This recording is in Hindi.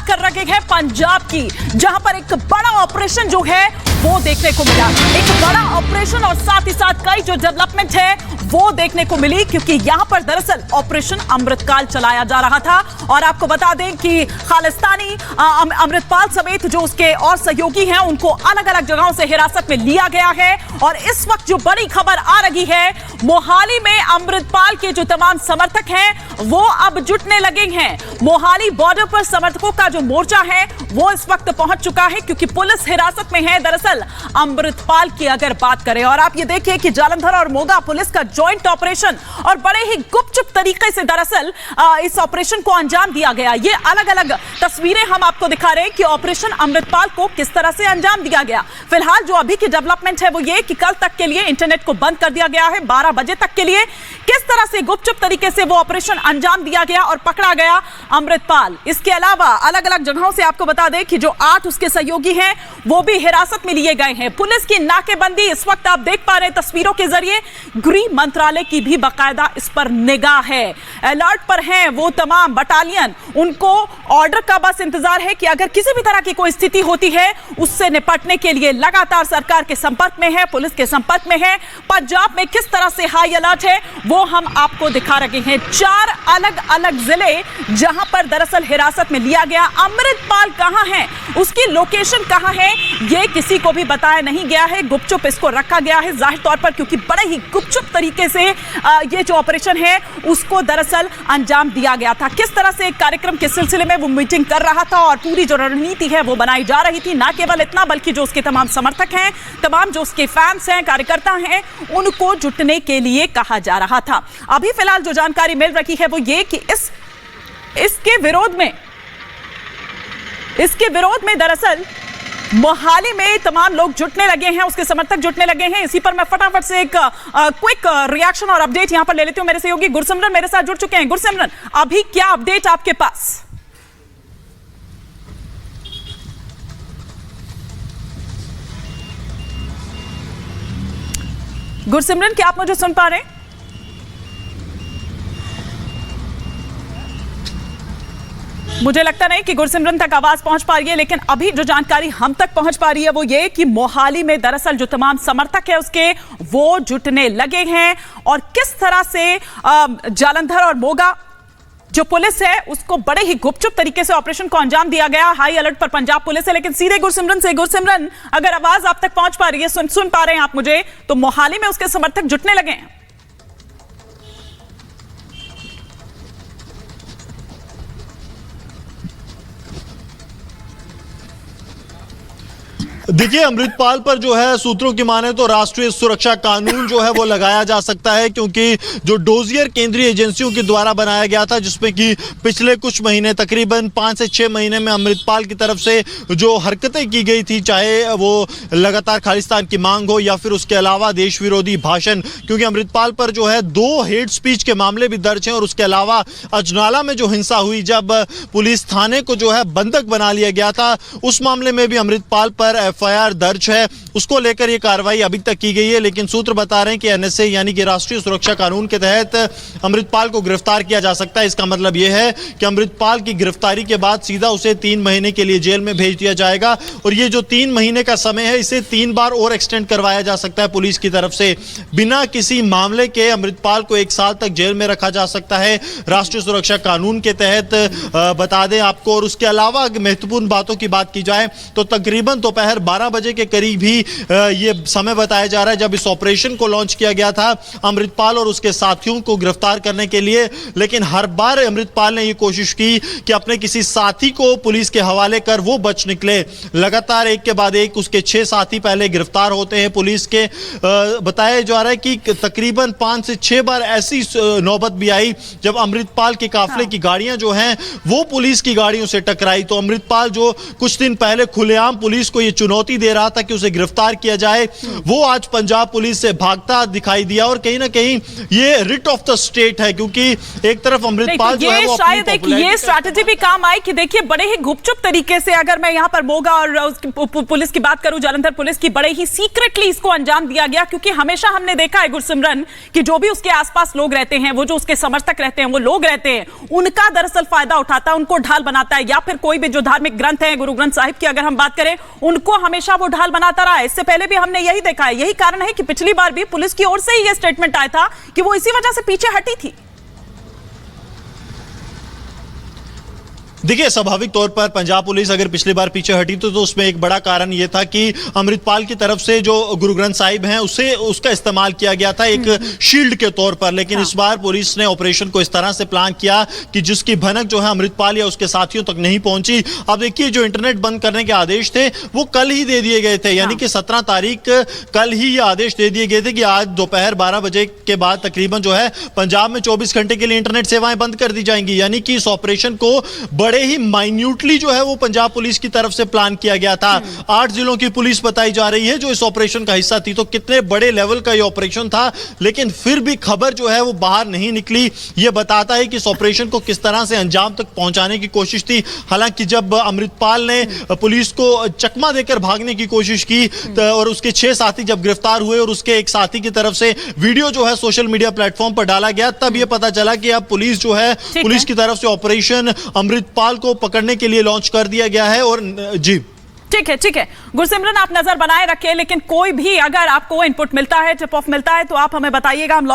कर रखे हैं पंजाब की, जहां पर एक बड़ा ऑपरेशन जो है वो देखने को मिला। एक बड़ा ऑपरेशन और साथ ही साथ कई जो डेवलपमेंट है वो देखने को मिली, क्योंकि यहां पर दरअसल ऑपरेशन अमृतकाल चलाया जा रहा था। और आपको बता दें कि खालिस्तानी अमृतपाल समेत जो उसके और सहयोगी हैं उनको अलग अलग जगहों से हिरासत में लिया गया है। और इस वक्त जो बड़ी खबर आ रही है, मोहाली में अमृतपाल के जो तमाम समर्थक हैं वो अब जुटने लगे हैं। मोहाली बॉर्डर पर समर्थकों का जो मोर्चा है वो इस वक्त पहुंच चुका है, क्योंकि पुलिस हिरासत में है दरअसल अमृतपाल की अगर बात करें। और आप ये देखिए कि जालंधर और मोगा पुलिस का जॉइंट ऑपरेशन और बड़े ही गुपचुप तरीके से दरअसल इस ऑपरेशन को अंजाम दिया गया। ये अलग अलग तस्वीरें हम आपको दिखा रहे हैं कि ऑपरेशन अमृतपाल को किस तरह से अंजाम दिया गया। फिलहाल जो अभी की डेवलपमेंट है वो ये कि कल तक के लिए इंटरनेट को बंद कर दिया गया है। 12 बजे तक के लिए किस तरह से गुपचुप तरीके से वो ऑपरेशन अंजाम दिया गया और पकड़ा गया अमृतपाल। इसके अलावा अलग अलग जगहों से आपको बता दें कि जो 8 उसके सहयोगी हैं वो भी हिरासत में लिए गए हैं। पुलिस की नाकेबंदी इस वक्त आप देख पा रहे हैं तस्वीरों के जरिए। गृह मंत्रालय की भी बाकायदा इस पर निगाह है, अलर्ट पर हैं वो तमाम बटालियन। उनको ऑर्डर का बस इंतजार है कि अगर किसी भी तरह की कोई स्थिति होती है उससे निपटने के लिए लगातार सरकार के संपर्क में है, पुलिस के संपर्क में है। पंजाब में किस तरह से हाई अलर्ट है वो हम आपको दिखा रहे हैं। 4 अलग अलग जिले जहां पर दरअसल हिरासत में लिया गया। अमृतपाल कहां है, उसकी लोकेशन कहां है, ये किसी को भी बताया नहीं गया है। गुपचुप इसको रखा गया है जाहिर तौर पर, क्योंकि बड़े ही गुपचुप तरीके से ये जो ऑपरेशन है उसको दरअसल अंजाम दिया गया था। किस तरह से कार्यक्रम के सिलसिले में वो मीटिंग कर रहा था और पूरी जो रणनीति है वो बनाई जा रही थी। ना केवल इतना बल्कि जो उसके तमाम समर्थक हैं, तमाम जो उसके फैंस हैं, कार्यकर्ता हैं, उनको जुटने के लिए कहा जा रहा था। अभी फिलहाल जो जानकारी मिल रही है वो ये कि इसके विरोध में दरअसल मोहाली में तमाम लोग जुटने लगे हैं, उसके समर्थक जुटने लगे हैं। इसी पर मैं फटाफट से एक क्विक रिएक्शन और अपडेट यहां पर ले लेती हूं। मेरे सहयोगी गुरसिमरन मेरे साथ जुड़ चुके हैं। गुरसिमरन, अभी क्या अपडेट आपके पास? गुरसिमरन, क्या आप मुझे सुन पा रहे हैं? मुझे लगता नहीं कि गुरसिमरन तक आवाज पहुंच पा रही है, लेकिन अभी जो जानकारी हम तक पहुंच पा रही है वो ये कि मोहाली में दरअसल जो तमाम समर्थक है उसके वो जुटने लगे हैं। और किस तरह से जालंधर और मोगा जो पुलिस है उसको बड़े ही गुपचुप तरीके से ऑपरेशन को अंजाम दिया गया। हाई अलर्ट पर पंजाब पुलिस है। लेकिन सीधे गुरसिमरन से, गुरसिमरन अगर आवाज आप तक पहुंच पा रही है, सुन पा रहे हैं आप मुझे, तो मोहाली में उसके समर्थक जुटने लगे हैं। देखिए, अमृतपाल पर जो है सूत्रों की माने तो राष्ट्रीय सुरक्षा कानून जो है वो लगाया जा सकता है, क्योंकि जो डोजियर केंद्रीय एजेंसियों के द्वारा बनाया गया था, जिसमें कि पिछले कुछ महीने तकरीबन 5 से 6 महीने में अमृतपाल की तरफ से जो हरकतें की गई थी, चाहे वो लगातार खालिस्तान की मांग हो या फिर उसके अलावा देश विरोधी भाषण, क्योंकि अमृतपाल पर जो है 2 हेट स्पीच के मामले भी दर्ज हैं। और उसके अलावा अजनाला में जो हिंसा हुई, जब पुलिस थाने को जो है बंधक बना लिया गया था, उस मामले में भी अमृतपाल पर एफआईआर दर्ज है। उसको लेकर यह कार्रवाई अभी तक की गई है। लेकिन सूत्र बता रहे हैं कि एनएसए यानी कि राष्ट्रीय सुरक्षा कानून के तहत अमृतपाल को गिरफ्तार किया जा सकता है। इसका मतलब यह है कि अमृतपाल की गिरफ्तारी के बाद सीधा उसे 3 महीने के लिए जेल में भेज दिया जाएगा। और ये जो 3 महीने का समय है, इसे 3 बार और एक्सटेंड करवाया जा सकता है पुलिस की तरफ से। बिना किसी मामले के अमृतपाल को 1 साल तक जेल में रखा जा सकता है राष्ट्रीय सुरक्षा कानून के तहत, बता दें आपको। और उसके अलावा महत्वपूर्ण बातों की बात की जाए तो तकरीबन दोपहर 12 बजे के करीब ही ये समय बताया जा रहा है जब इस ऑपरेशन को लॉन्च किया गया था अमृतपाल और उसके साथियों को गिरफ्तार करने के लिए। लेकिन हर बार अमृतपाल ने ये कोशिश की कि अपने किसी साथी को पुलिस के हवाले कर वो बच निकले। लगातार एक के बाद एक उसके 6 साथी पहले गिरफ्तार होते हैं पुलिस के। बताया जा रहा है कि तकरीबन 5 से 6 बार ऐसी नौबत भी आई जब अमृतपाल के काफिले की गाड़ियां जो हैं वो पुलिस की गाड़ियों से टकराई। तो अमृतपाल जो कुछ दिन पहले खुलेआम पुलिस को ये चुनौती दे रहा था कि उसे गिरफ्तार किया जाए, वो आज पंजाब पुलिस से भागता दिखाई दिया। और कहीं ना कहीं ये रिट ऑफ द स्टेट है, क्योंकि एक तरफ अमृतपाल जो है वो शायद एक ये स्ट्रैटेजी भी काम आई कि देखिए बड़े ही गुपचुप तरीके से, अगर मैं यहाँ पर मोगा और उसकी पुलिस की बात करूं, जालंधर पुलिस की, बड़े ही सीक्रेटली इसको अंजाम दिया गया। क्योंकि हमेशा हमने देखा है गुरसिमरन कि जो भी उसके आसपास लोग रहते हैं, वो जो उसके समर्थक रहते हैं, वो लोग रहते हैं, उनका दरअसल फायदा उठाता है, उनको ढाल बनाता है। या फिर कोई भी जो धार्मिक ग्रंथ है, गुरु ग्रंथ साहिब की अगर हम बात करें, उनको हमेशा वो ढाल बनाता रहा है। इससे पहले भी हमने यही देखा है। यही कारण है कि पिछली बार भी पुलिस की ओर से ही यह स्टेटमेंट आया था कि वो इसी वजह से पीछे हटी थी। देखिए, स्वाभाविक तौर पर पंजाब पुलिस अगर पिछली बार पीछे हटी तो उसमें एक बड़ा कारण यह था कि अमृतपाल की तरफ से जो गुरु ग्रंथ साहिब हैं उसे उसका इस्तेमाल किया गया था एक शील्ड के तौर पर। लेकिन इस बार पुलिस ने ऑपरेशन को इस तरह से प्लान किया कि जिसकी भनक जो है अमृतपाल या उसके साथियों तक नहीं पहुंची। अब देखिए, जो इंटरनेट बंद करने के आदेश थे वो कल ही दे दिए गए थे, यानी कि 17 तारीख कल ही ये आदेश दे दिए गए थे कि आज दोपहर 12 बजे के बाद तकरीबन जो है पंजाब में 24 घंटे के लिए इंटरनेट सेवाएं बंद कर दी जाएंगी। यानी कि इस ऑपरेशन को बड़े ही माइन्यूटली जो है वो पंजाब पुलिस की तरफ से प्लान किया गया था। 8 जिलों की पुलिस बताई जा रही है जो इस ऑपरेशन का हिस्सा थी। तो कितने बड़े लेवल का ये ऑपरेशन था, लेकिन फिर भी खबर जो है वो बाहर नहीं निकली। ये बताता है कि इस ऑपरेशन को किस तरह से अंजाम तक पहुंचाने की कोशिश थी। हालांकि जब अमृतपाल ने पुलिस को चकमा देकर भागने की कोशिश की और उसके 6 साथी जब गिरफ्तार हुए और उसके एक साथी की तरफ से वीडियो जो है सोशल मीडिया प्लेटफॉर्म पर डाला गया, तब यह पता चला कि अब पुलिस जो है, पुलिस की तरफ से ऑपरेशन अमृतपाल को पकड़ने के लिए लॉन्च कर दिया गया है। और जी ठीक है गुरसिमरन, आप नजर बनाए रखें, लेकिन कोई भी अगर आपको इनपुट मिलता है, टिप ऑफ मिलता है, तो आप हमें बताइएगा। हम